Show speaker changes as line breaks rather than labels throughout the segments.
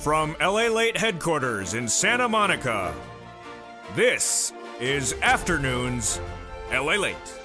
From LALATE headquarters in Santa Monica, this is Afternoons LALATE.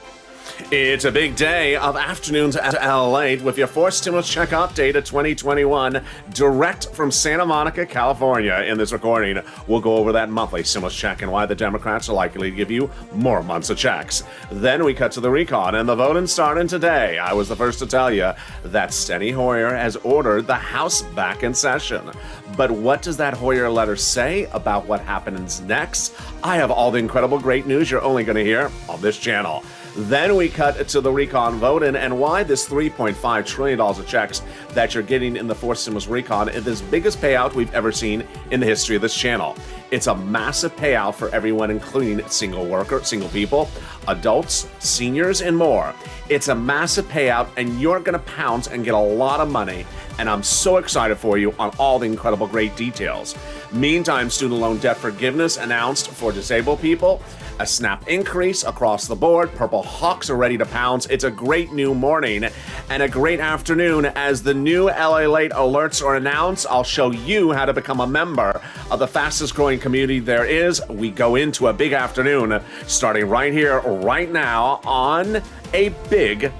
It's a big day of Afternoons at LALATE with your fourth stimulus check update of 2021, direct from Santa Monica, California. In this recording, we'll go over that monthly stimulus check and why the Democrats are likely to give you more months of checks. Then we cut to the recon and the voting starting today. I was the first to tell you that Steny Hoyer has ordered the House back in session. But what does that Hoyer letter say about what happens next? I have all the incredible great news you're only going to hear on this channel. Then we cut to the recon voting and why this $3.5 trillion of checks that you're getting in the fourth stimulus recon is the biggest payout we've ever seen in the history of this channel. It's a massive payout for everyone, including single workers, single people, adults, seniors, and more. It's a massive payout, and you're going to pounce and get a lot of money, and I'm so excited for you on all the incredible great details. Meantime, student loan debt forgiveness announced for disabled people, a SNAP increase across the board, Purple Hawks are ready to pounce. It's a great new morning and a great afternoon as the new LALATE alerts are announced. I'll show you how to become a member of the fastest growing community there is. We go into a big afternoon starting right here, right now on a big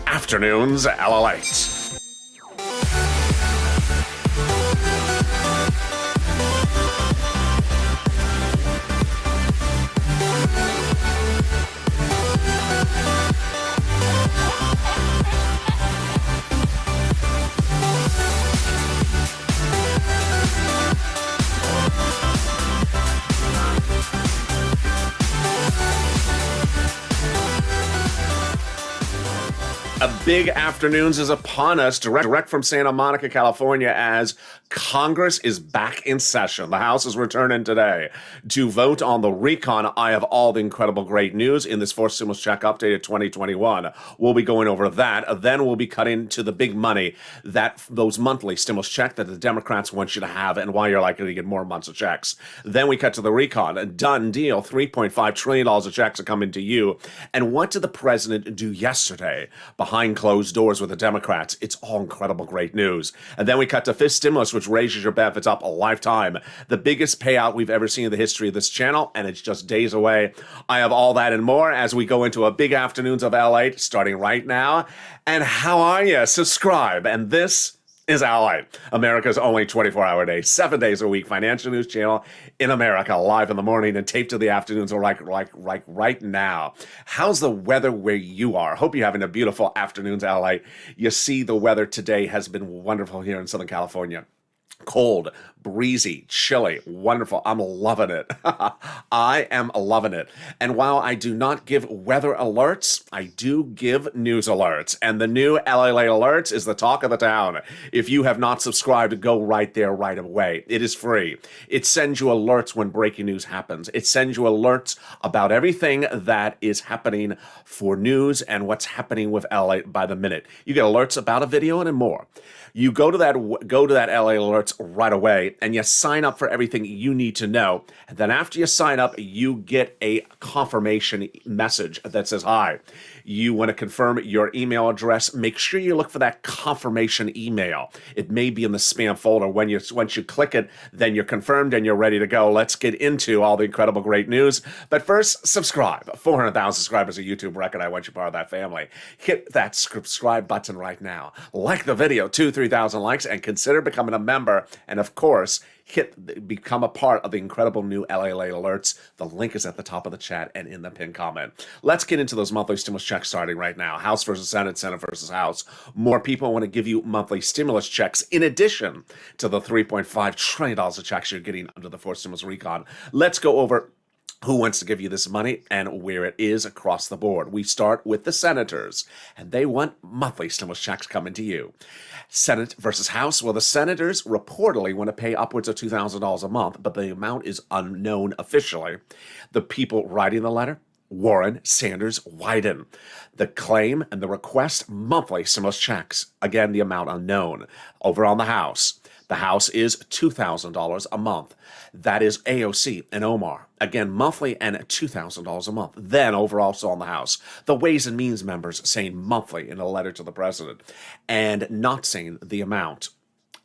Afternoons LALATE. A big afternoons is upon us, direct from Santa Monica, California, as Congress is back in session. The House is returning today to vote on the recon. I have all the incredible great news in this fourth stimulus check update of 2021. We'll be going over that. Then we'll be cutting to the big money, that those monthly stimulus check that the Democrats want you to have and why you're likely to get more months of checks. Then we cut to the recon. A done deal. $3.5 trillion of checks are coming to you. And what did the president do yesterday behind closed doors with the Democrats? It's all incredible great news. And then we cut to fifth stimulus, which raises your benefits up a lifetime. The biggest payout we've ever seen in the history of this channel, and it's just days away. I have all that and more as we go into a big Afternoons of LALATE starting right now. And how are you? Subscribe. And this is LALATE, America's only 24-hour day, 7 days a week financial news channel in America, live in the morning and taped to the afternoons or like right now. How's the weather where you are? Hope you're having a beautiful afternoons, LALATE. You see, the weather today has been wonderful here in Southern California. Cold, breezy, chilly, wonderful. I'm loving it. I am loving it. And while I do not give weather alerts, I do give news alerts. And the new LALATE alerts is the talk of the town. If you have not subscribed, go right there right away. It is free. It sends you alerts when breaking news happens. It sends you alerts about everything that is happening for news and what's happening with LALATE by the minute. You get alerts about a video and more. You go to that LA alerts right away and you sign up for everything you need to know. And then after you sign up, you get a confirmation message that says, hi. You want to confirm your email address, make sure you look for that confirmation email. It may be in the spam folder. Once you click it, then you're confirmed and you're ready to go. Let's get into all the incredible great news. But first, subscribe. 400,000 subscribers, a YouTube record. I want you part of that family. Hit that subscribe button right now. Like the video, 3,000 likes, and consider becoming a member. And of course, become a part of the incredible new LALATE alerts. The link is at the top of the chat and in the pinned comment. Let's get into those monthly stimulus checks starting right now. House versus Senate, Senate versus House. More people want to give you monthly stimulus checks in addition to the $3.5 trillion of checks you're getting under the fourth stimulus recon. Let's go over who wants to give you this money and where it is across the board. We start with the senators, and they want monthly stimulus checks coming to you. Senate versus House. Well, the senators reportedly want to pay upwards of $2,000 a month, but the amount is unknown officially. The people writing the letter, Warren, Sanders, Wyden. The claim and the request, monthly stimulus checks. Again, the amount unknown. Over on the House is $2,000 a month. That is AOC and Omar. Again, monthly and $2,000 a month. Then over also on the House, the Ways and Means members saying monthly in a letter to the president and not saying the amount.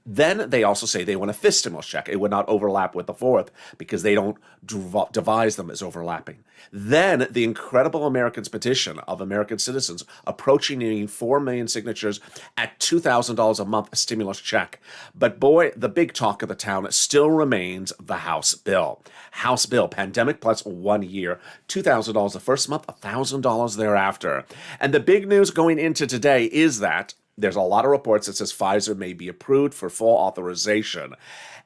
Then they also say they want a fifth stimulus check. It would not overlap with the fourth because they don't devise them as overlapping. Then the incredible Americans petition of American citizens approaching nearly 4 million signatures at $2,000 a month stimulus check. But boy, the big talk of the town still remains the House bill. House bill, pandemic plus 1 year, $2,000 the first month, $1,000 thereafter. And the big news going into today is that there's a lot of reports that says Pfizer may be approved for full authorization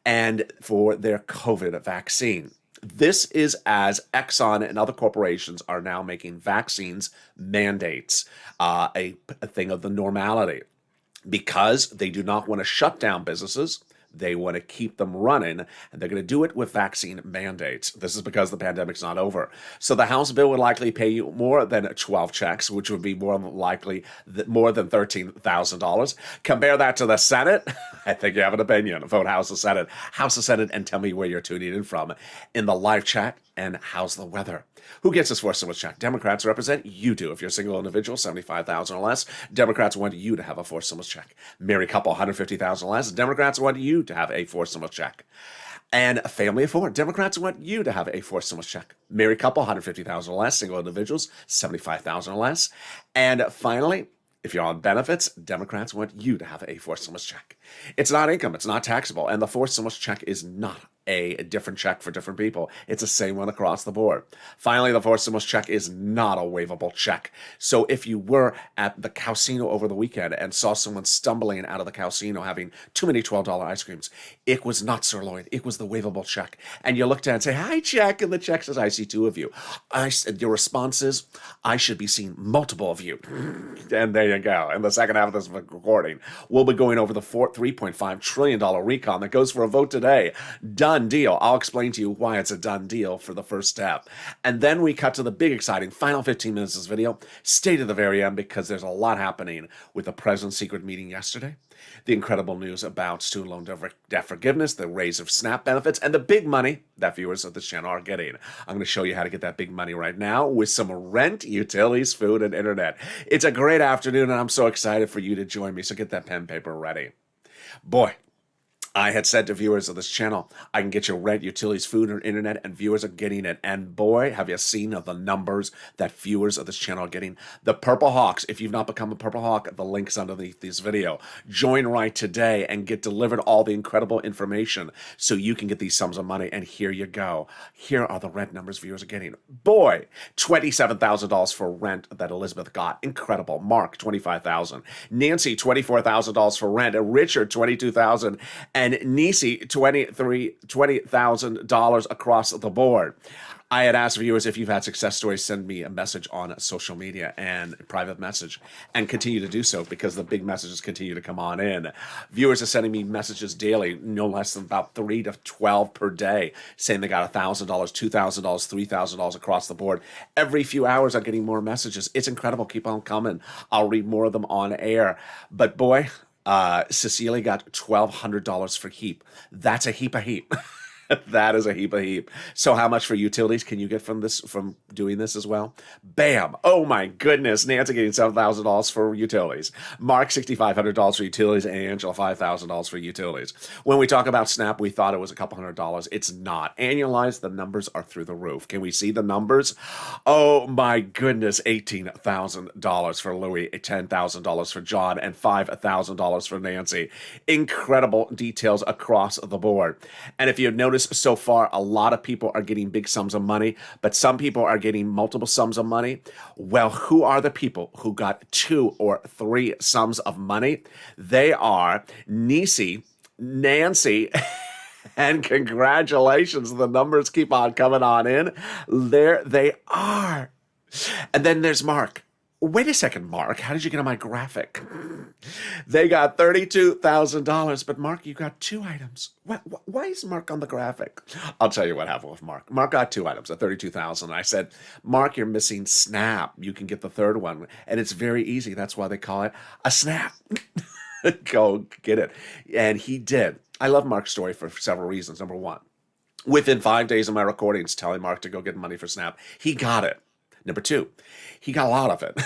and for their COVID vaccine. This is as Exxon and other corporations are now making vaccines mandates, a thing of the normality, because they do not want to shut down businesses. They want to keep them running, and they're going to do it with vaccine mandates. This is because the pandemic's not over. So the House bill would likely pay you more than 12 checks, which would be more likely more than $13,000. Compare that to the Senate. I think you have an opinion. Vote House or Senate. House or Senate, and tell me where you're tuning in from in the live chat. And how's the weather? Who gets this fourth stimulus check? Democrats represent you do. If you're a single individual, $75,000 or less, Democrats want you to have a fourth stimulus check. Married couple, $150,000 or less, Democrats want you to have a fourth stimulus check. And a family of four, Democrats want you to have a fourth stimulus check. Married couple, $150,000 or less, single individuals, $75,000 or less. And finally, if you're on benefits, Democrats want you to have a fourth stimulus check. It's not income, it's not taxable, and the fourth stimulus check is not a different check for different people. It's the same one across the board. Finally, the fourth stimulus check is not a waivable check. So if you were at the casino over the weekend and saw someone stumbling out of the casino having too many $12 ice creams, it was not sirloin. It was the waivable check. And you look down and say, "Hi, check," and the check says, "I see two of you." Your response is, "I should be seeing multiple of you." And there you go. In the second half of this recording, we'll be going over the $3.5 trillion recon that goes for a vote today. Done deal. I'll explain to you why it's a done deal for the first step. And then we cut to the big exciting final 15 minutes of this video. Stay to the very end because there's a lot happening with the president's secret meeting yesterday, the incredible news about student loan debt forgiveness, the raise of SNAP benefits, and the big money that viewers of this channel are getting. I'm going to show you how to get that big money right now with some rent, utilities, food, and internet. It's a great afternoon, and I'm so excited for you to join me, so get that pen and paper ready. Boy, I had said to viewers of this channel, I can get you rent, utilities, food, or internet, and viewers are getting it. And boy, have you seen the numbers that viewers of this channel are getting. The Purple Hawks, if you've not become a Purple Hawk, the link's underneath this video. Join right today and get delivered all the incredible information so you can get these sums of money. And here you go. Here are the rent numbers viewers are getting. Boy, $27,000 for rent that Elizabeth got. Incredible. Mark, $25,000. Nancy, $24,000 for rent. And Richard, $22,000. And Nisi, $20,000 across the board. I had asked viewers if you've had success stories, send me a message on social media and private message, and continue to do so because the big messages continue to come on in. Viewers are sending me messages daily, no less than about 3 to 12 per day, saying they got $1,000, $2,000, $3,000 across the board. Every few hours I'm getting more messages. It's incredible. Keep on coming. I'll read more of them on air. But boy, Cecilia got $1,200 for heap. That's a heap of heap. That is a heap of heap. So how much for utilities can you get from doing this as well? Bam. Oh my goodness. Nancy getting $7,000 for utilities. Mark, $6,500 for utilities. And Angela, $5,000 for utilities. When we talk about SNAP, we thought it was a couple $100. It's not. Annualized, the numbers are through the roof. Can we see the numbers? Oh my goodness. $18,000 for Louis, $10,000 for John, and $5,000 for Nancy. Incredible details across the board. And if you notice, so far, a lot of people are getting big sums of money, but some people are getting multiple sums of money. Well, who are the people who got 2 or 3 sums of money? They are Nisi, Nancy, and congratulations. The numbers keep on coming on in. There they are. And then there's Mark. Wait a second, Mark. How did you get on my graphic? They got $32,000, but Mark, you got 2 items. Why is Mark on the graphic? I'll tell you what happened with Mark. Mark got 2 items at $32,000. I said, Mark, you're missing SNAP. You can get the third one, and it's very easy. That's why they call it a SNAP. Go get it. And he did. I love Mark's story for several reasons. Number one, within 5 days of my recordings telling Mark to go get money for SNAP, he got it. Number two, he got a lot of it.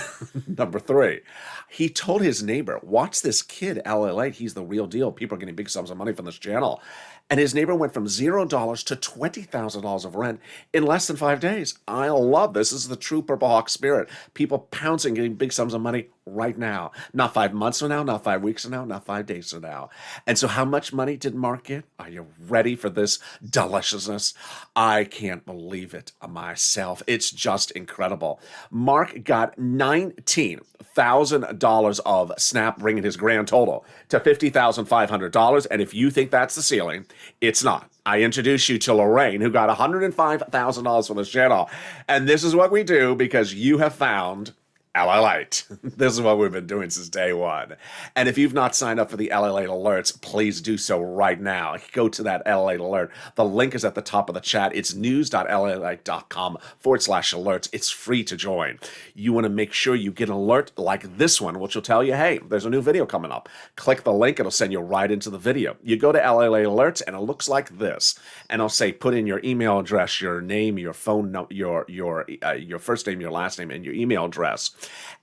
Number three, he told his neighbor, watch this kid, LALATE. He's the real deal. People are getting big sums of money from this channel. And his neighbor went from $0 to $20,000 of rent in less than 5 days. I love this. This is the true Purple Hawk spirit. People pouncing, getting big sums of money right now. Not 5 months from now, not 5 weeks from now, not 5 days from now. And so how much money did Mark get? Are you ready for this deliciousness? I can't believe it myself. It's just incredible. Mark got $19,000 of Snap, bringing his grand total to $50,500. And if you think that's the ceiling, it's not. I introduce you to Lorraine, who got $105,000 from this channel. And this is what we do because you have found LALATE. This is what we've been doing since day one. And if you've not signed up for the LALATE alerts, please do so right now. Go to that LALATE alert. The link is at the top of the chat. It's news.lalate.com/alerts. It's free to join. You want to make sure you get an alert like this one, which will tell you, hey, there's a new video coming up. Click the link. It'll send you right into the video. You go to LALATE alerts, and it looks like this. And I'll say, put in your email address, your name, your phone number, your first name, your last name, and your email address.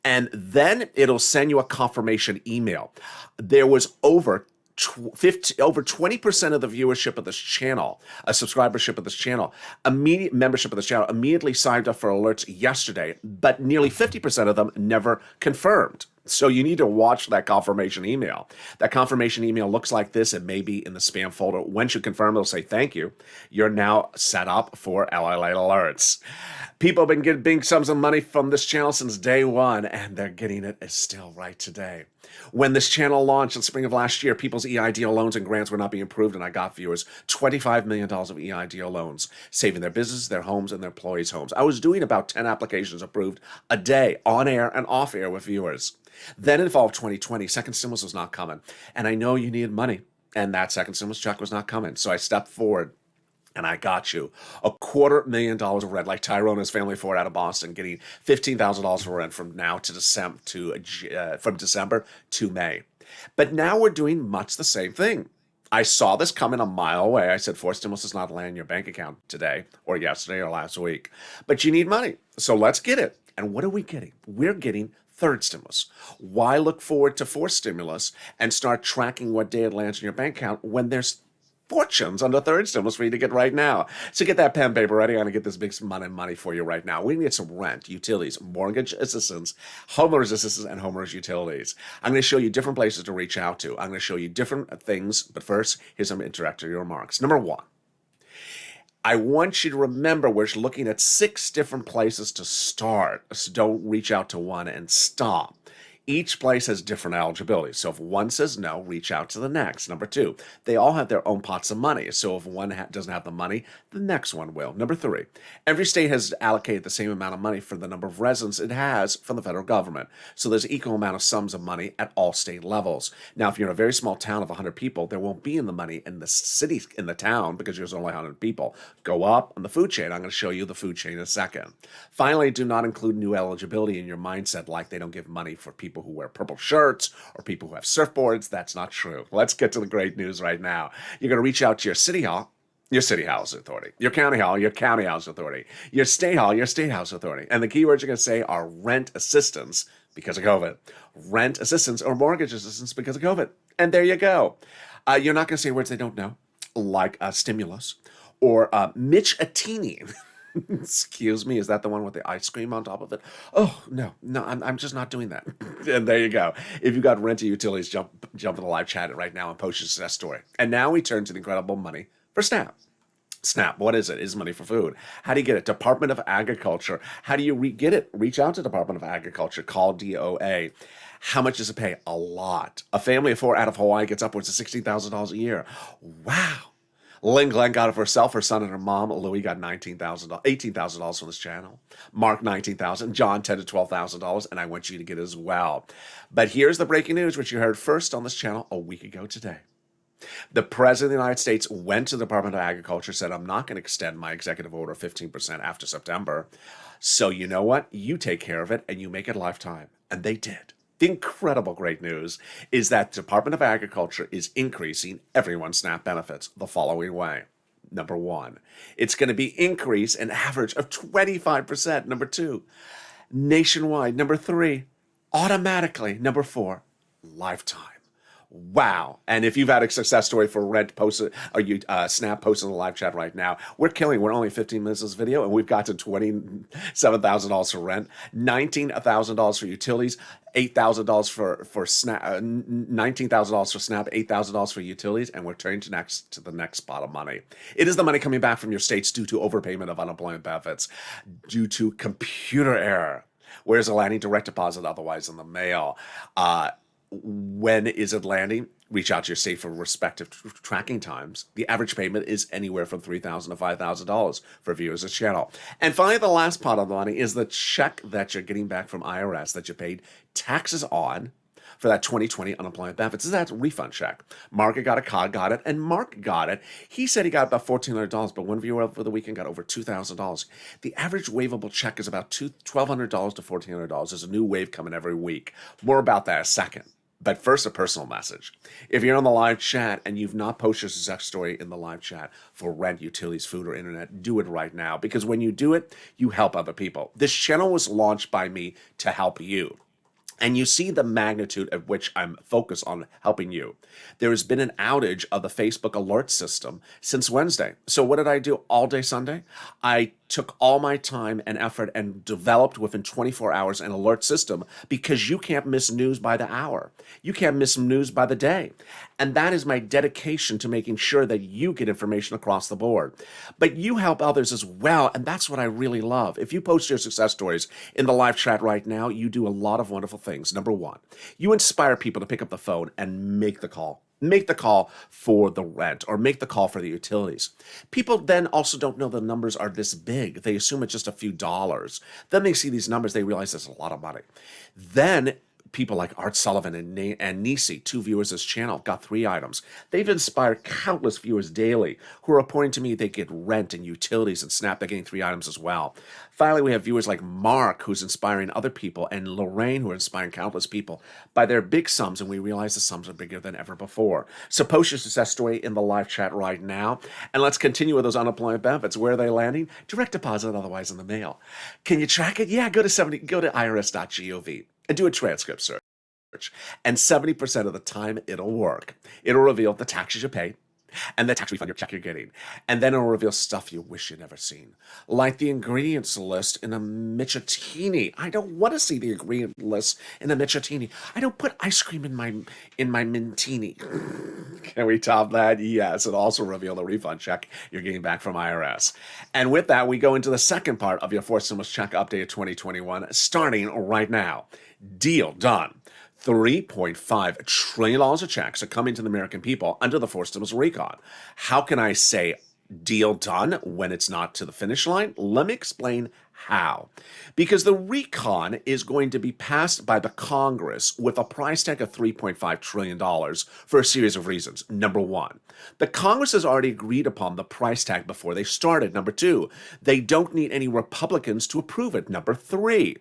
And then it'll send you a confirmation email. There was over 20% of the viewership of this channel, a subscribership of this channel, immediate membership of this channel, immediately signed up for alerts yesterday, but nearly 50% of them never confirmed. So you need to watch that confirmation email. That confirmation email looks like this. It may be in the spam folder. Once you confirm, it'll say, thank you. You're now set up for LALATE alerts. People have been getting big sums of money from this channel since day one, and they're getting it still right today. When this channel launched in spring of last year, people's EIDL loans and grants were not being approved, and I got viewers $25 million of EIDL loans, saving their business, their homes, and their employees' homes. I was doing about 10 applications approved a day, on air and off air with viewers. Then in fall of 2020, second stimulus was not coming, and I know you needed money, and that second stimulus check was not coming, so I stepped forward. And I got you $250,000 of rent, like Tyrone and his family for out of Boston, getting $15,000 for rent from now to December from December to May. But now we're doing much the same thing. I saw this coming a mile away. I said, 4 stimulus does not land in your bank account today or yesterday or last week, but you need money. So let's get it. And what are we getting? We're getting third stimulus. Why look forward to 4th stimulus and start tracking what day it lands in your bank account when there's fortunes under third stimulus for you to get right now? So get that pen and paper ready. I'm going to get this big money for you right now. We can get some rent, utilities, mortgage assistance, homeowners assistance, and homeowners utilities. I'm going to show you different places to reach out to. I'm going to show you different things. But first, here's some introductory remarks. Number one, I want you to remember we're looking at 6 different places to start. So don't reach out to one and stop. Each place has different eligibility. So if one says no, reach out to the next. Number 2, they all have their own pots of money. So if one doesn't have the money, the next one will. Number 3, every state has allocated the same amount of money for the number of residents it has from the federal government. So there's equal amount of sums of money at all state levels. Now, if you're in a very small town of 100 people, there won't be in the money in the city, in the town, because there's only 100 people. Go up on the food chain. I'm going to show you the food chain in a second. Finally, do not include new eligibility in your mindset, like they don't give money for people who wear purple shirts or people who have surfboards. That's not true. Let's get to the great news right now. You're going to reach out to your city hall, your city house authority, your county hall, your county house authority, your state hall, your state house authority. And the keywords you're going to say are rent assistance because of COVID, rent assistance or mortgage assistance because of COVID. And there you go. You're not going to say words they don't know, like stimulus or Mitch Atini. Excuse me, is that the one with the ice cream on top of it? Oh, no, I'm just not doing that. And there you go. If you got rent or utilities, jump in the live chat right now and post your success story. And now we turn to the incredible money for Snap. Snap, what is it? It's money for food. How do you get it? Department of Agriculture. How do you get it? Reach out to Department of Agriculture. Call DOA. How much does it pay? A lot. A family of 4 out of Hawaii gets upwards of $16,000 a year. Wow. Lynn Glenn got it for herself, her son, and her mom. Louie got $18,000 from this channel. Mark, $19,000. John, $10,000 to $12,000, and I want you to get it as well. But here's the breaking news, which you heard first on this channel a week ago today. The President of the United States went to the Department of Agriculture, said, I'm not going to extend my executive order of 15% after September. So you know what? You take care of it, and you make it a lifetime. And they did. The incredible great news is that the Department of Agriculture is increasing everyone's SNAP benefits the following way. Number one. It's going to be increase an average of 25%. Number two. Nationwide. Number three. Automatically. Number four. Lifetime. Wow. And if you've had a success story for rent, post it, or you Snap, post in the live chat right now. We're killing. We're only 15 minutes of this video, and we've got to $27,000 for rent, $19,000 for utilities, $8,000 for Snap, $19,000 for Snap, $8,000 for utilities, and we're turning to the next pot of money. It is the money coming back from your states due to overpayment of unemployment benefits, due to computer error. Where's the landing? Direct deposit, otherwise in the mail. When is it landing? Reach out to your state for respective tracking times. The average payment is anywhere from $3,000 to $5,000 for viewers of the channel. And finally, the last pot of the money is the check that you're getting back from IRS that you paid taxes on for that 2020 unemployment benefits. This is that refund check. Mark got it, and Mark got it. He said he got about $1,400, but one viewer over the weekend got over $2,000. The average waivable check is about $1,200 to $1,400. There's a new wave coming every week. More about that in a second. But first, a personal message. If you're on the live chat and you've not posted your success story in the live chat for rent, utilities, food, or internet, do it right now. Because when you do it, you help other people. This channel was launched by me to help you. And you see the magnitude at which I'm focused on helping you. There has been an outage of the Facebook alert system since Wednesday. So what did I do all day Sunday? I took all my time and effort and developed within 24 hours an alert system, because you can't miss news by the hour. You can't miss news by the day. And that is my dedication to making sure that you get information across the board. But you help others as well, and that's what I really love. If you post your success stories in the live chat right now, you do a lot of wonderful things. Number one, you inspire people to pick up the phone and make the call. Make the call for the rent, or make the call for the utilities. People then also don't know the numbers are this big. They assume it's just a few dollars. Then they see these numbers, they realize it's a lot of money. Then people like Art Sullivan and Nisi, two viewers of this channel, got 3 items. They've inspired countless viewers daily who are reporting to me they get rent and utilities and Snap. They're getting 3 items as well. Finally, we have viewers like Mark, who's inspiring other people, and Lorraine, who are inspiring countless people by their big sums, and we realize the sums are bigger than ever before. So post your success story in the live chat right now, and let's continue with those unemployment benefits. Where are they landing? Direct deposit, otherwise in the mail. Can you track it? Yeah, go to irs.gov. and do a transcript search. And 70% of the time, it'll work. It'll reveal the taxes you pay and the tax refund your check you're getting. And then it'll reveal stuff you wish you'd never seen. Like the ingredients list in a Micciatini. I don't want to see the ingredient list in a Micciatini. I don't put ice cream in my Mintini. Can we top that? Yes. It'll also reveal the refund check you're getting back from IRS. And with that, we go into the second part of your 4 stimulus check update of 2021, starting right now. Deal done. $3.5 trillion of checks are coming to the American people under the 4 stimulus recon. How can I say deal done when it's not to the finish line? Let me explain how. Because the recon is going to be passed by the Congress with a price tag of $3.5 trillion for a series of reasons. Number one, the Congress has already agreed upon the price tag before they started. Number two, they don't need any Republicans to approve it. Number three,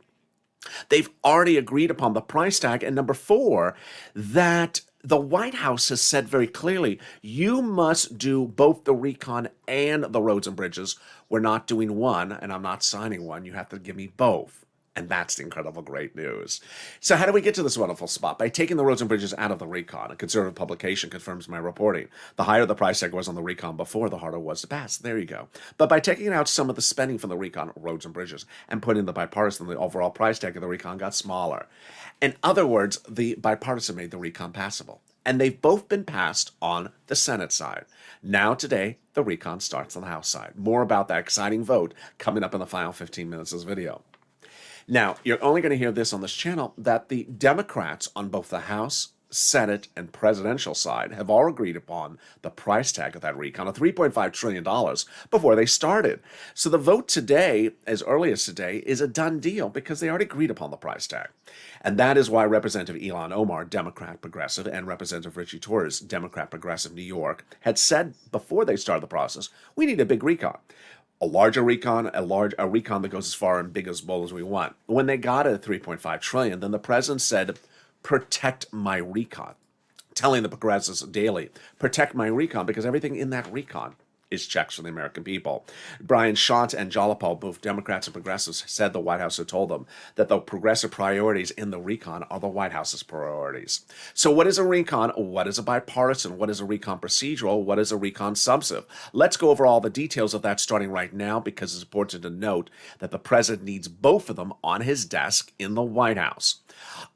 they've already agreed upon the price tag. And number four, that the White House has said very clearly, you must do both the recon and the roads and bridges. We're not doing one, and I'm not signing one. You have to give me both. And that's the incredible great news. So how do we get to this wonderful spot? By taking the roads and bridges out of the recon. A conservative publication confirms my reporting. The higher the price tag was on the recon before, the harder it was to pass. There you go. But by taking out some of the spending from the recon, roads and bridges, and putting the bipartisan, the overall price tag of the recon got smaller. In other words, the bipartisan made the recon passable. And they've both been passed on the Senate side. Now today, the recon starts on the House side. More about that exciting vote coming up in the final 15 minutes of this video. Now, you're only going to hear this on this channel, that the Democrats on both the House, Senate, and presidential side have all agreed upon the price tag of that recon of $3.5 trillion before they started. So the vote today, as early as today, is a done deal because they already agreed upon the price tag. And that is why Representative Ilhan Omar, Democrat Progressive, and Representative Richie Torres, Democrat Progressive New York, had said before they started the process, we need a big recon. A larger recon, a recon that goes as far and big as bold as we want. When they got it at $3.5 trillion, then the president said, protect my recon, telling the progressives daily, protect my recon, because everything in that recon is checks for the American people. Brian Schott and Jalopal, both Democrats and progressives, said the White House had told them that the progressive priorities in the recon are the White House's priorities. So what is a recon? What is a bipartisan? What is a recon procedural? What is a recon substantive? Let's go over all the details of that starting right now, because it's important to note that the president needs both of them on his desk in the White House.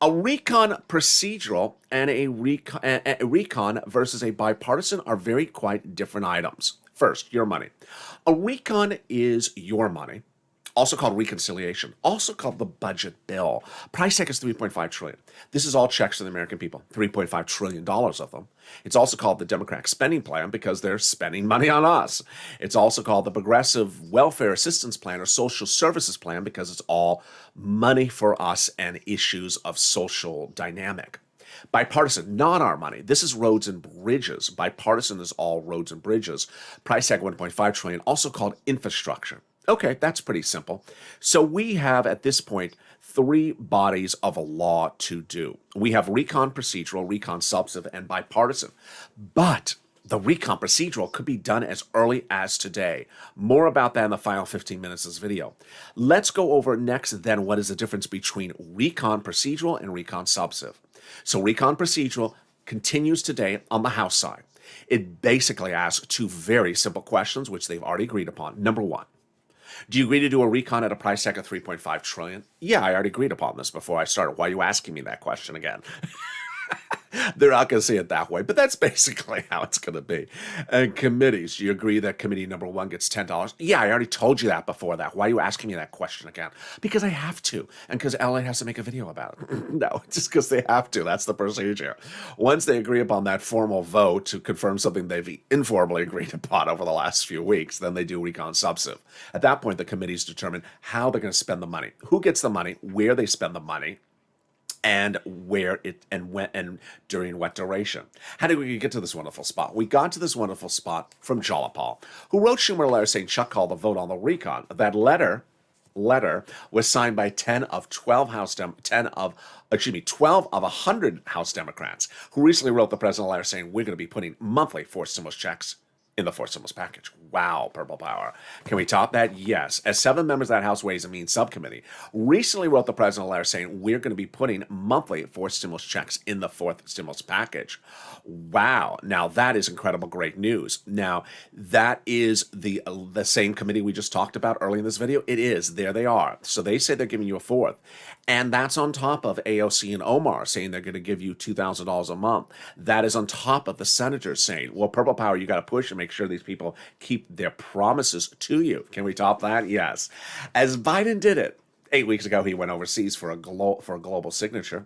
A recon procedural and a recon versus a bipartisan are very quite different items. First, your money. A recon is your money, also called reconciliation, also called the budget bill. Price tag is $3.5 trillion. This is all checks to the American people, $3.5 trillion of them. It's also called the Democratic spending plan because they're spending money on us. It's also called the Progressive Welfare Assistance Plan or Social Services Plan because it's all money for us and issues of social dynamic. Bipartisan, not our money. This is roads and bridges. Bipartisan is all roads and bridges. Price tag $1.5 trillion, also called infrastructure. Okay, that's pretty simple. So we have at this point 3 bodies of a law to do. We have recon procedural, recon substantive, and bipartisan. But the recon procedural could be done as early as today. More about that in the final 15 minutes of this video. Let's go over next then what is the difference between recon procedural and recon substantive. So recon procedural continues today on the House side. It basically asks 2 very simple questions, which they've already agreed upon. Number 1, do you agree to do a recon at a price tag of $3.5 trillion? Yeah, I already agreed upon this before I started. Why are you asking me that question again? They're not going to see it that way, but that's basically how it's going to be. And committees, do you agree that committee number 1 gets $10? Yeah, I already told you that before that. Why are you asking me that question again? Because I have to, and because LALATE has to make a video about it. No, just because they have to. That's the procedure. Once they agree upon that formal vote to confirm something they've informally agreed upon over the last few weeks, then they do recon substantive. At that point, the committees determine how they're going to spend the money, who gets the money, where they spend the money, and where it and when and during what duration. How did we get to this wonderful spot? We got to this wonderful spot from Jalopal, who wrote Schumer a letter saying Chuck called the vote on the recon. That letter was signed by 12 of 100 House Democrats, who recently wrote the president a letter saying we're going to be putting monthly forced stimulus checks in the fourth stimulus package. Wow, purple power. Can we top that? Yes. As 7 members of that House Ways and Means Subcommittee recently wrote the president a letter saying we're going to be putting monthly fourth stimulus checks in the fourth stimulus package. Wow. Now that is incredible, great news. Now that is the same committee we just talked about early in this video. It is. There they are. So they say they're giving you a fourth. And that's on top of AOC and Omar saying they're going to give you $2,000 a month. That is on top of the senators saying, well, purple power, you got to push and make sure these people keep their promises to you. Can we top that? Yes. As Biden did it 8 weeks ago, he went overseas for a global signature.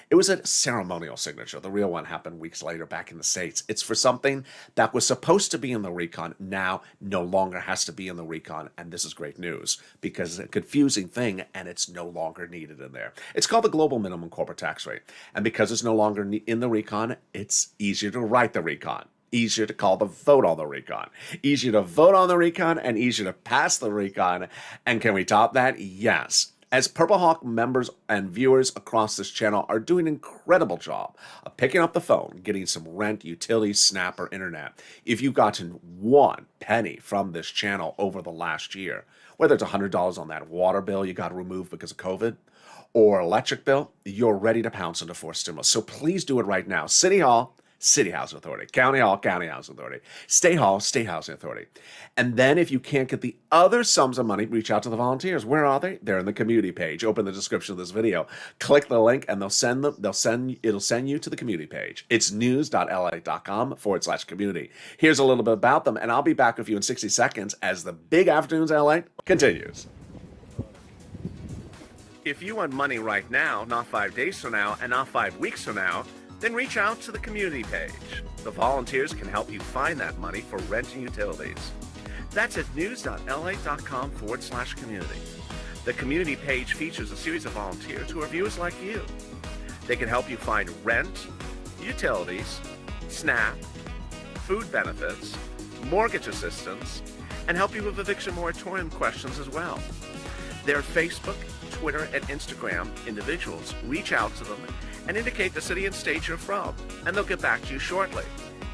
It was a ceremonial signature. The real one happened weeks later back in the States. It's for something that was supposed to be in the recon, now no longer has to be in the recon. And this is great news because it's a confusing thing and it's no longer needed in there. It's called the global minimum corporate tax rate. And because it's no longer in the recon, it's easier to write the recon. Easier to call the vote on the recon. Easier to vote on the recon and easier to pass the recon. And can we top that? Yes. As Purple Hawk members and viewers across this channel are doing an incredible job of picking up the phone, getting some rent, utilities, SNAP, or internet. If you've gotten 1 penny from this channel over the last year, whether it's $100 on that water bill you got removed because of COVID, or electric bill, you're ready to pounce into forced stimulus. So please do it right now. City Hall, City Housing Authority, County Hall, County Housing Authority, State Hall, State Housing Authority. And then if you can't get the other sums of money, reach out to the volunteers. Where are they? They're in the community page. Open the description of this video. Click the link and it'll send you to the community page. It's news.la.com/community. Here's a little bit about them, and I'll be back with you in 60 seconds as the Big Afternoons LA continues. If you want money right now, not 5 days from now, and not 5 weeks from now, then reach out to the community page. The volunteers can help you find that money for rent and utilities. That's at news.la.com/community. The community page features a series of volunteers who are viewers like you. They can help you find rent, utilities, SNAP, food benefits, mortgage assistance, and help you with eviction moratorium questions as well. Their Facebook, Twitter, and Instagram individuals reach out to them and indicate the city and state you're from, and they'll get back to you shortly.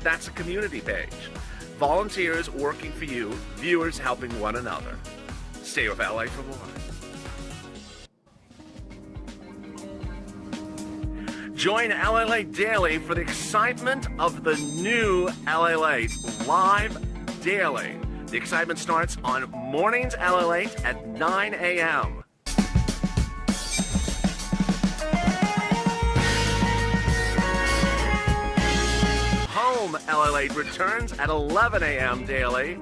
That's a community page. volunteers working for you, viewers helping one another. Stay with LA for more. Join LALATE Daily for the excitement of the new LALATE live daily. The excitement starts on mornings LALATE at 9 a.m. Home LALATE returns at 11 a.m. daily.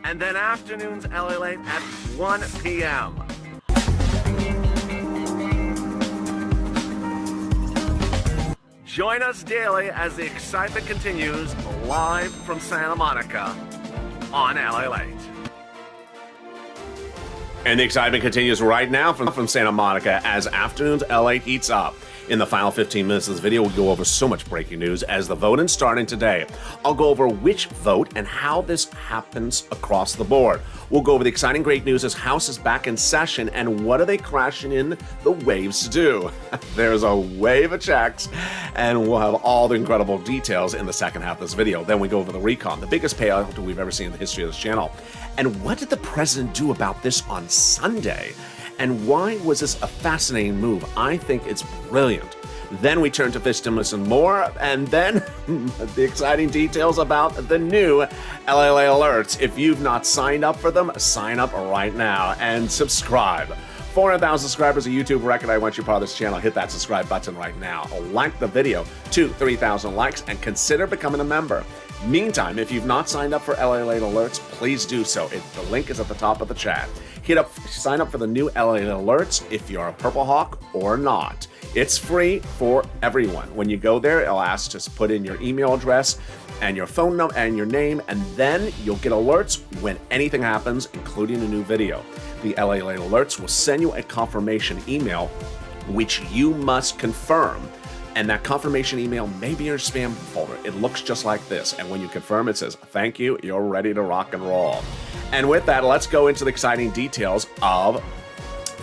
And then afternoons LALATE at 1 p.m. Join us daily as the excitement continues live from Santa Monica on LALATE. And the excitement continues right now from Santa Monica as afternoons LALATE heats up. In the final 15 minutes of this video, we'll go over so much breaking news as the voting starting today. I'll go over which vote and how this happens across the board. We'll go over the exciting great news as House is back in session and what are they crashing in the waves to do. There's a wave of checks and we'll have all the incredible details in the second half of this video. Then we go over the recon, the biggest payout we've ever seen in the history of this channel. And what did the president do about this on Sunday? And why was this a fascinating move? I think it's brilliant. Then we turn to fish stimulus and more, and then the exciting details about the new LALATE alerts. If you've not signed up for them, sign up right now and subscribe. 400,000 subscribers, a YouTube record. I want you part of this channel. Hit that subscribe button right now. Like the video to 3,000 likes and consider becoming a member. Meantime, if you've not signed up for LALATE alerts, please do so. The link is at the top of the chat. Sign up for the new LALATE alerts if you're a Purple Hawk or not. It's free for everyone. When you go there, it'll ask to put in your email address and your phone number and your name, and then you'll get alerts when anything happens, including a new video. The LALATE alerts will send you a confirmation email, which you must confirm. And that confirmation email may be in your spam folder. It looks just like this. And when you confirm, it says, thank you, you're ready to rock and roll. And with that, let's go into the exciting details of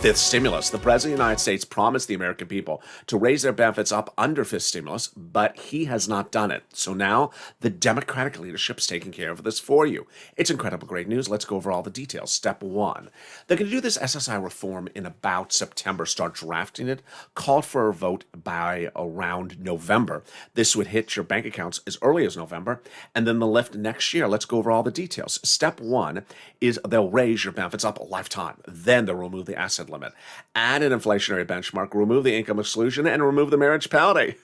fifth stimulus. The President of the United States promised the American people to raise their benefits up under fifth stimulus, but he has not done it. So now the Democratic leadership's taking care of this for you. It's incredible great news. Let's go over all the details. Step one, they're going to do this SSI reform in about September, start drafting it, called for a vote by around November. This would hit your bank accounts as early as November, and then the lift next year. Let's go over all the details. Step one is they'll raise your benefits up a lifetime. Then they'll remove the asset limit, add an inflationary benchmark, remove the income exclusion, and remove the marriage penalty.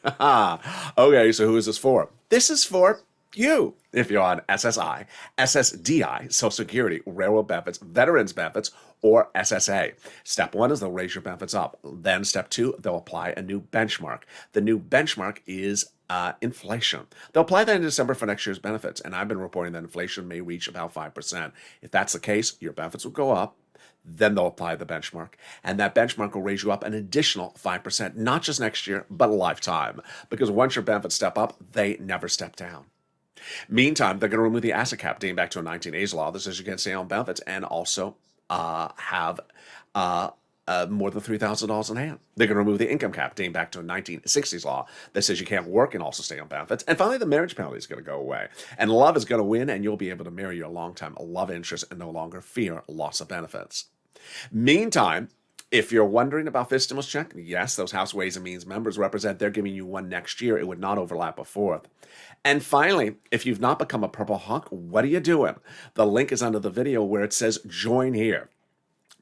Okay, so who is this for? This is for you. If you're on SSI, SSDI, Social Security, Railroad Benefits, Veterans Benefits, or SSA. Step one is they'll raise your benefits up. Then step two, they'll apply a new benchmark. The new benchmark is inflation. They'll apply that in December for next year's benefits, and I've been reporting that inflation may reach about 5%. If that's the case, your benefits will go up. Then they'll apply the benchmark, and that benchmark will raise you up an additional 5%, not just next year, but a lifetime, because once your benefits step up, they never step down. Meantime, they're going to remove the asset cap dating back to a 1980s law that says you can't stay on benefits and also have more than $3,000 in hand. They're going to remove the income cap dating back to a 1960s law that says you can't work and also stay on benefits. And finally, the marriage penalty is going to go away. And love is going to win, and you'll be able to marry your longtime love interest and no longer fear loss of benefits. Meantime, if you're wondering about fifth stimulus check, yes, those House Ways and Means members represent they're giving you one next year. It would not overlap a fourth. And finally, if you've not become a Purple Hawk, what are you doing? The link is under the video where it says join here.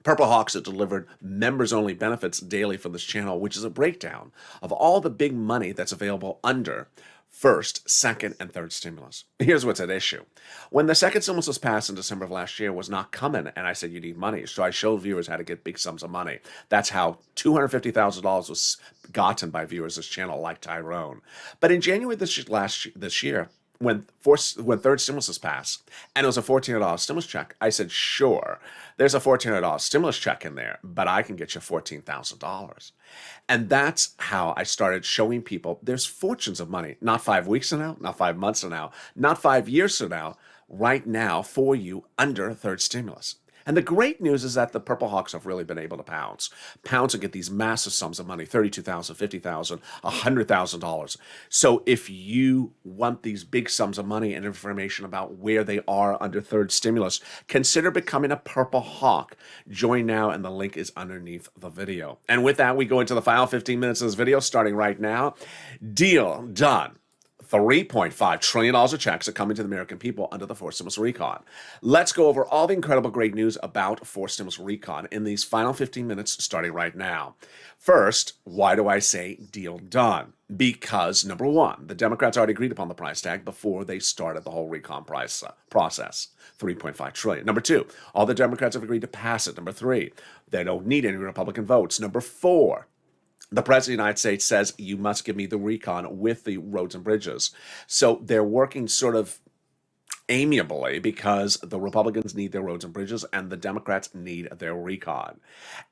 Purple Hawks have delivered members-only benefits daily for this channel, which is a breakdown of all the big money that's available under first, second, and third stimulus. Here's what's at issue. When the second stimulus was passed in December of last year, was not coming, and I said you need money. So I showed viewers how to get big sums of money. That's how $250,000 was gotten by viewers this channel, like Tyrone. But in January this year, when third stimulus was passed, and it was a $1,400 stimulus check, I said, sure, there's a $1,400 stimulus check in there, but I can get you $14,000. And that's how I started showing people there's fortunes of money, not 5 weeks from now, not 5 months from now, not 5 years from now, right now for you under third stimulus. And the great news is that the Purple Hawks have really been able to pounce and get these massive sums of money, $32,000, $50,000, $100,000. So if you want these big sums of money and information about where they are under third stimulus, consider becoming a Purple Hawk. Join now, and the link is underneath the video. And with that, we go into the final 15 minutes of this video, starting right now. Deal done. $3.5 trillion of checks are coming to the American people under the forced stimulus recon. Let's go over all the incredible great news about forced stimulus recon in these final 15 minutes starting right now. First, why do I say deal done? Because, number one, the Democrats already agreed upon the price tag before they started the whole recon process. $3.5 trillion. Number two, all the Democrats have agreed to pass it. Number three, they don't need any Republican votes. Number four, the President of the United States says, you must give me the recon with the roads and bridges. So they're working sort of amiably because the Republicans need their roads and bridges and the Democrats need their recon.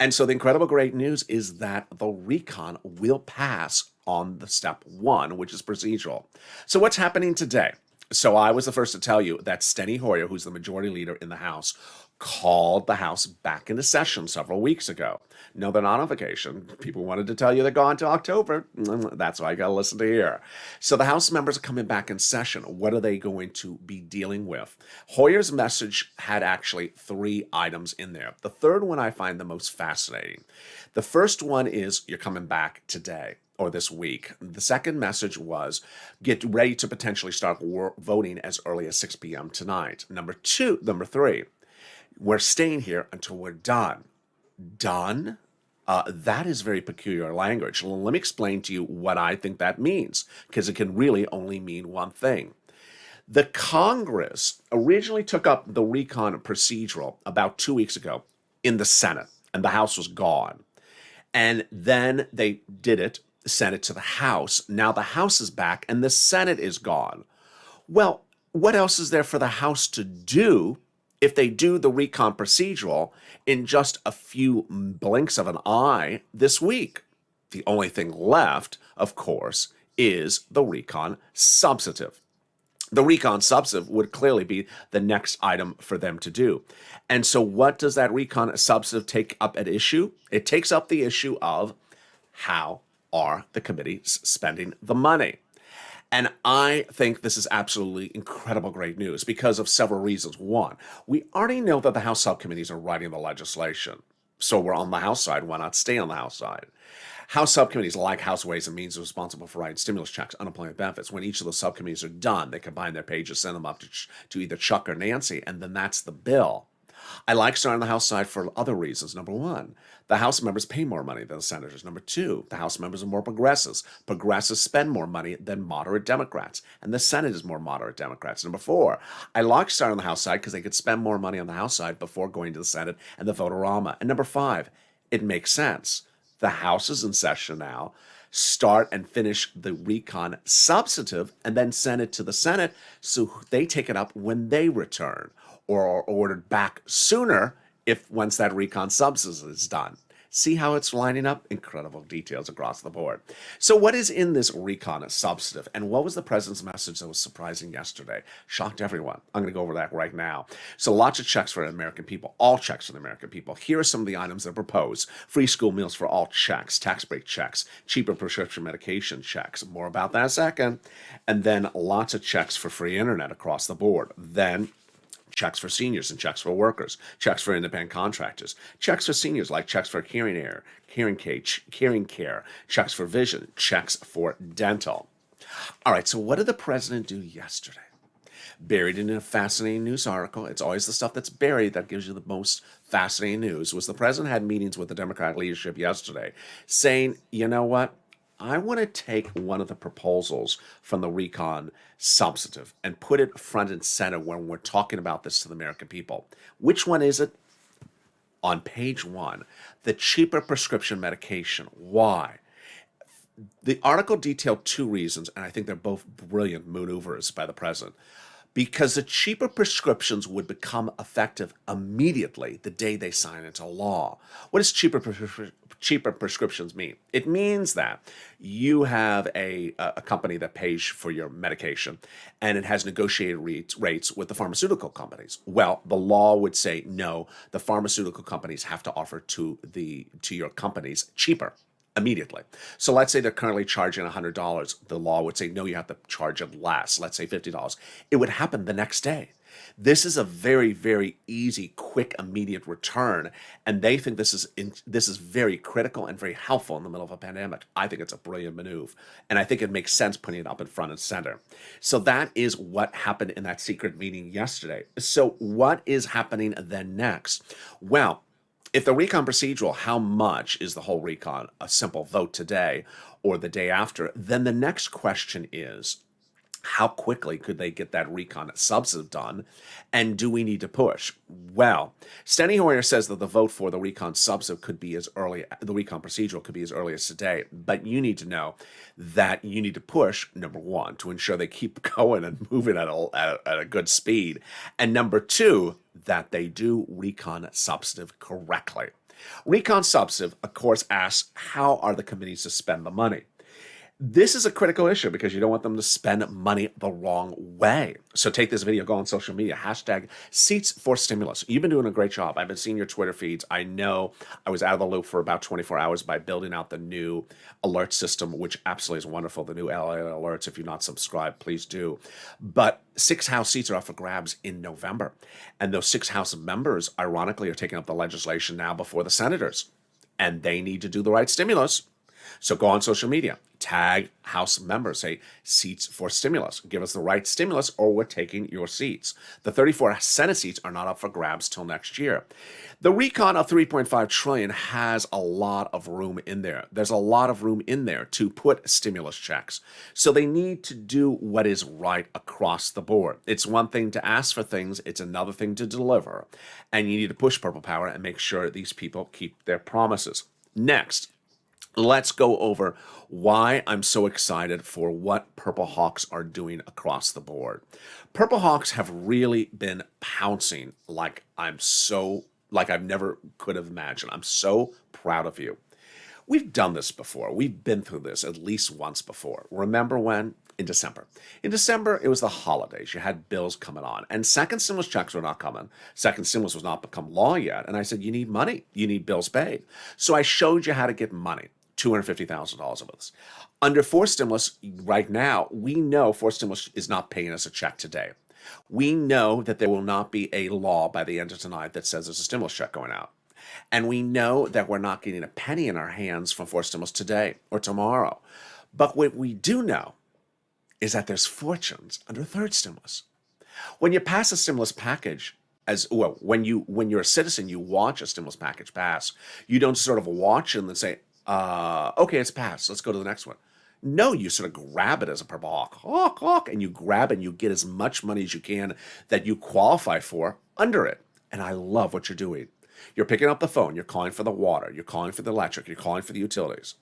And so the incredible great news is that the recon will pass on the step one, which is procedural. So what's happening today? So I was the first to tell you that Steny Hoyer, who's the majority leader in the House, called the House back into session several weeks ago. No, they're not on vacation. People wanted to tell you they're gone to October. That's why I got to listen to here. So the House members are coming back in session. What are they going to be dealing with? Hoyer's message had actually 3 items in there. The third one I find the most fascinating. The first one is you're coming back today or this week. The second message was get ready to potentially start voting as early as 6 p.m. tonight. Number 3, we're staying here until we're done. Done? That is very peculiar language. Let me explain to you what I think that means, because it can really only mean one thing. The Congress originally took up the recon procedural about 2 weeks ago in the Senate, and the House was gone. And then they did it, sent it to the House. Now the House is back, and the Senate is gone. Well, what else is there for the House to do if they do the recon procedural in just a few blinks of an eye this week? The only thing left, of course, is the recon substantive. The recon substantive would clearly be the next item for them to do. And so what does that recon substantive take up at issue? It takes up the issue of how are the committees spending the money? And I think this is absolutely incredible great news because of several reasons. One, we already know that the House subcommittees are writing the legislation. So we're on the House side. Why not stay on the House side? House subcommittees, like House Ways and Means, are responsible for writing stimulus checks, unemployment benefits. When each of those subcommittees are done, they combine their pages, send them up to either Chuck or Nancy, and then that's the bill. I like starting on the House side for other reasons. Number one, the House members pay more money than the senators. Number two, the House members are more progressives. Progressives spend more money than moderate Democrats, and the Senate is more moderate Democrats. Number four, I like starting on the House side because they could spend more money on the House side before going to the Senate and the vote-a-rama. And number five, it makes sense. The House is in session now. Start and finish the recon substantive and then send it to the Senate so they take it up when they return, or are ordered back sooner if once that recon substantive is done. See how it's lining up? Incredible details across the board. So what is in this recon substantive? And what was the president's message that was surprising yesterday? Shocked everyone. I'm going to go over that right now. So lots of checks for the American people. All checks for the American people. Here are some of the items that are proposed. Free school meals for all checks. Tax break checks. Cheaper prescription medication checks. More about that in a second. And then lots of checks for free internet across the board. Then checks for seniors and checks for workers, checks for independent contractors, checks for seniors like checks for hearing care, checks for vision, checks for dental. All right, so what did the president do yesterday? Buried in a fascinating news article, it's always the stuff that's buried that gives you the most fascinating news, was the president had meetings with the Democratic leadership yesterday saying, you know what? I want to take one of the proposals from the recon substantive and put it front and center when we're talking about this to the American people. Which one is it? On page 1, the cheaper prescription medication. Why? The article detailed 2 reasons, and I think they're both brilliant maneuvers by the president. Because the cheaper prescriptions would become effective immediately the day they sign into law. What does cheaper cheaper prescriptions mean? It means that you have a company that pays for your medication and it has negotiated rates with the pharmaceutical companies. Well, the law would say no, the pharmaceutical companies have to offer to your companies cheaper immediately. So let's say they're currently charging $100. The law would say, no, you have to charge it less, let's say $50. It would happen the next day. This is a very, very easy, quick, immediate return, and they think this is very critical and very helpful in the middle of a pandemic. I think it's a brilliant maneuver, and I think it makes sense putting it up in front and center. So that is what happened in that secret meeting yesterday. So what is happening then next? Well, if the recon procedural, how much is the whole recon a simple vote today or the day after? Then the next question is, how quickly could they get that recon substantive done? And do we need to push? Well, Steny Hoyer says that the vote for the recon substantive could be as early, the recon procedural could be as early as today. But you need to know that you need to push, number one, to ensure they keep going and moving at a good speed. And number two, that they do recon substantive correctly. Recon substantive, of course, asks, how are the committees to spend the money? This is a critical issue because you don't want them to spend money the wrong way. So take this video, go on social media, hashtag seats for stimulus. You've been doing a great job. I've been seeing your Twitter feeds. I know I was out of the loop for about 24 hours by building out the new alert system, which absolutely is wonderful. The new LALATE alerts, if you're not subscribed, please do. But 6 House seats are up for grabs in November. And those 6 House members, ironically, are taking up the legislation now before the senators. And they need to do the right stimulus. So go on social media, tag House members, say seats for stimulus. Give us the right stimulus or we're taking your seats. The 34 Senate seats are not up for grabs till next year. The recon of $3.5 trillion has a lot of room in there. There's a lot of room in there to put stimulus checks. So they need to do what is right across the board. It's one thing to ask for things. It's another thing to deliver. And you need to push Purple Power and make sure these people keep their promises. Next, let's go over why I'm so excited for what Purple Hawks are doing across the board. Purple Hawks have really been pouncing like I've never could have imagined. I'm so proud of you. We've done this before. We've been through this at least once before. Remember when? In December. In December, it was the holidays. You had bills coming on, and second stimulus checks were not coming. Second stimulus was not become law yet. And I said, you need money. You need bills paid. So I showed you how to get money. $250,000 of this. Under fourth stimulus, right now, we know fourth stimulus is not paying us a check today. We know that there will not be a law by the end of tonight that says there's a stimulus check going out. And we know that we're not getting a penny in our hands from fourth stimulus today or tomorrow. But what we do know is that there's fortunes under third stimulus. When you pass a stimulus package, when you're a citizen, you watch a stimulus package pass. You don't sort of watch it and then say, okay, it's passed. Let's go to the next one. No, you sort of grab it as a Purple Hawk, and you grab it and you get as much money as you can that you qualify for under it. And I love what you're doing. You're picking up the phone. You're calling for the water. You're calling for the electric. You're calling for the utilities.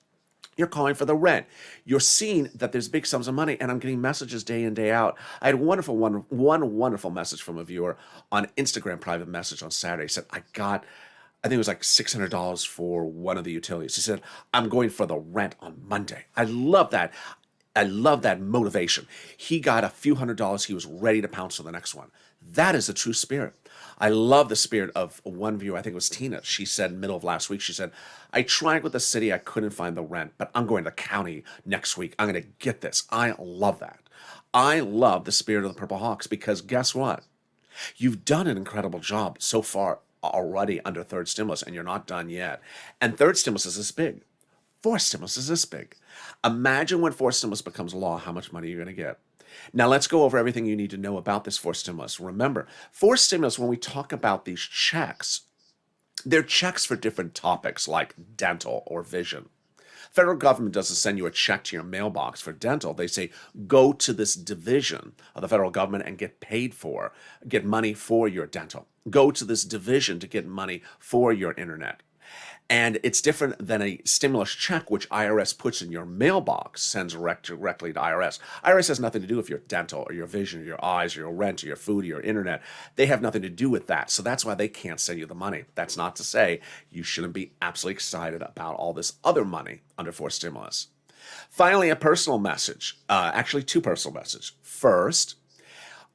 You're calling for the rent. You're seeing that there's big sums of money, and I'm getting messages day in, day out. I had one wonderful message from a viewer on Instagram private message on Saturday. He said, I think it was like $600 for one of the utilities. He said, I'm going for the rent on Monday. I love that. I love that motivation. He got a few $100s. He was ready to pounce on the next one. That is the true spirit. I love the spirit of one viewer. I think it was Tina. She said middle of last week, she said, I tried with the city. I couldn't find the rent, but I'm going to the county next week. I'm going to get this. I love that. I love the spirit of the Purple Hawks because guess what? You've done an incredible job so far already under third stimulus, and you're not done yet. And third stimulus is this big. Fourth stimulus is this big. Imagine when fourth stimulus becomes law, how much money you're going to get. Now let's go over everything you need to know about this fourth stimulus. Remember, fourth stimulus, when we talk about these checks, they're checks for different topics like dental or vision. Federal government doesn't send you a check to your mailbox for dental. They say, go to this division of the federal government and get money for your dental. Go to this division to get money for your internet. And it's different than a stimulus check, which IRS puts in your mailbox, sends directly to IRS. IRS has nothing to do with your dental or your vision or your eyes or your rent or your food or your internet. They have nothing to do with that. So that's why they can't send you the money. That's not to say you shouldn't be absolutely excited about all this other money under forced stimulus. Finally, a personal message, actually two personal messages. First,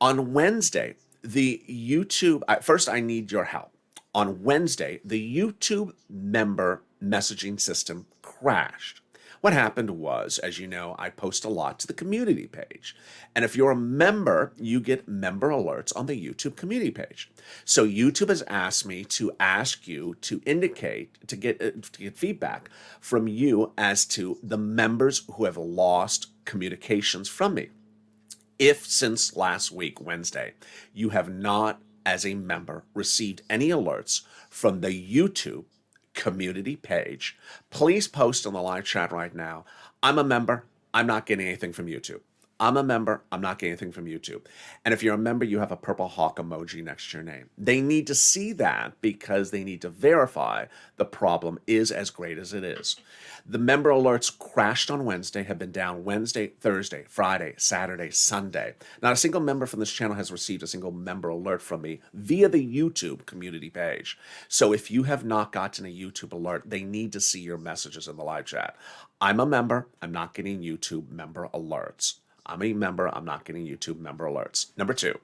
on Wednesday, the YouTube, first I need your help. On Wednesday, the YouTube member messaging system crashed. What happened was, as you know, I post a lot to the community page. And if you're a member, you get member alerts on the YouTube community page. So YouTube has asked me to ask you to indicate, to get feedback from you as to the members who have lost communications from me. If since last week, Wednesday, you have not, as a member, received any alerts from the YouTube community page, please post on the live chat right now. I'm a member. I'm not getting anything from YouTube. I'm a member. I'm not getting anything from YouTube. And if you're a member, you have a purple hawk emoji next to your name. They need to see that because they need to verify the problem is as great as it is. The member alerts crashed on Wednesday, have been down Wednesday, Thursday, Friday, Saturday, Sunday. Not a single member from this channel has received a single member alert from me via the YouTube community page. So if you have not gotten a YouTube alert, they need to see your messages in the live chat. I'm a member. I'm not getting YouTube member alerts. I'm a member. I'm not getting YouTube member alerts. Number two,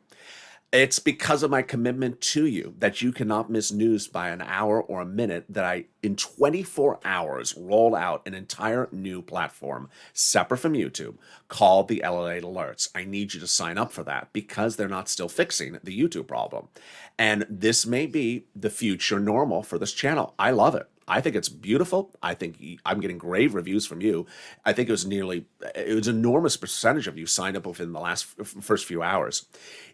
it's because of my commitment to you that you cannot miss news by an hour or a minute that I, in 24 hours, rolled out an entire new platform separate from YouTube called the LALATE Alerts. I need you to sign up for that because they're not still fixing the YouTube problem. And this may be the future normal for this channel. I love it. I think it's beautiful. I think I'm getting grave reviews from you. I think it was an enormous percentage of you signed up within the first few hours.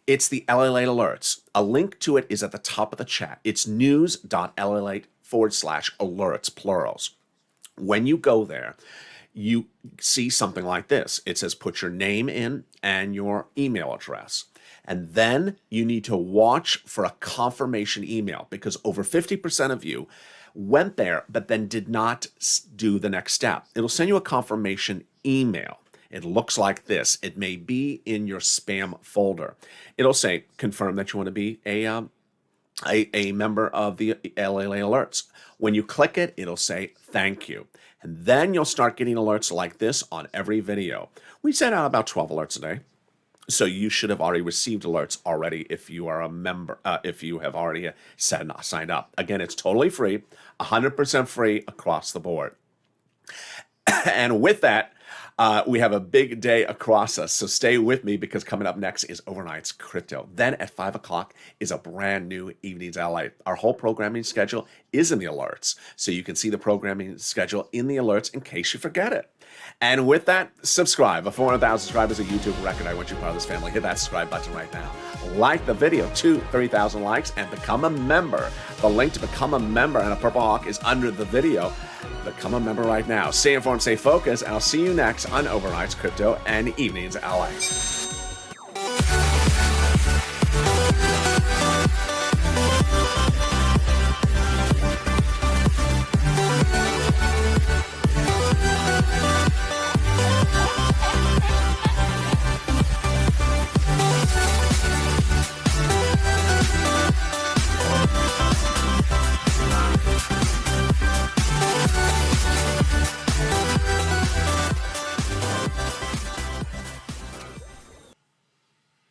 It's the LALATE Alerts. A link to it is at the top of the chat. It's news.lalate/alerts, plurals. When you go there, you see something like this. It says put your name in and your email address. And then you need to watch for a confirmation email because over 50% of you went there, but then did not do the next step. It'll send you a confirmation email. It looks like this. It may be in your spam folder. It'll say, confirm that you want to be a member of the LALATE Alerts. When you click it, it'll say, thank you. And then you'll start getting alerts like this on every video. We send out about 12 alerts a day. So you should have already received alerts already if you are a member, if you have already signed up. Again, it's totally free, 100% free across the board. And with that, we have a big day across us. So stay with me because coming up next is Overnight's Crypto. Then at 5 o'clock is a brand new Evenings LA. Our whole programming schedule is in the alerts. So you can see the programming schedule in the alerts in case you forget it. And with that, subscribe. A 400,000 subscribers, a YouTube record. I want you part of this family. Hit that subscribe button right now. Like the video to 30,000 likes and become a member. The link to become a member and a purple hawk is under the video. Become a member right now. Stay informed, stay focused, and I'll see you next on Overnight's Crypto and Evenings LA.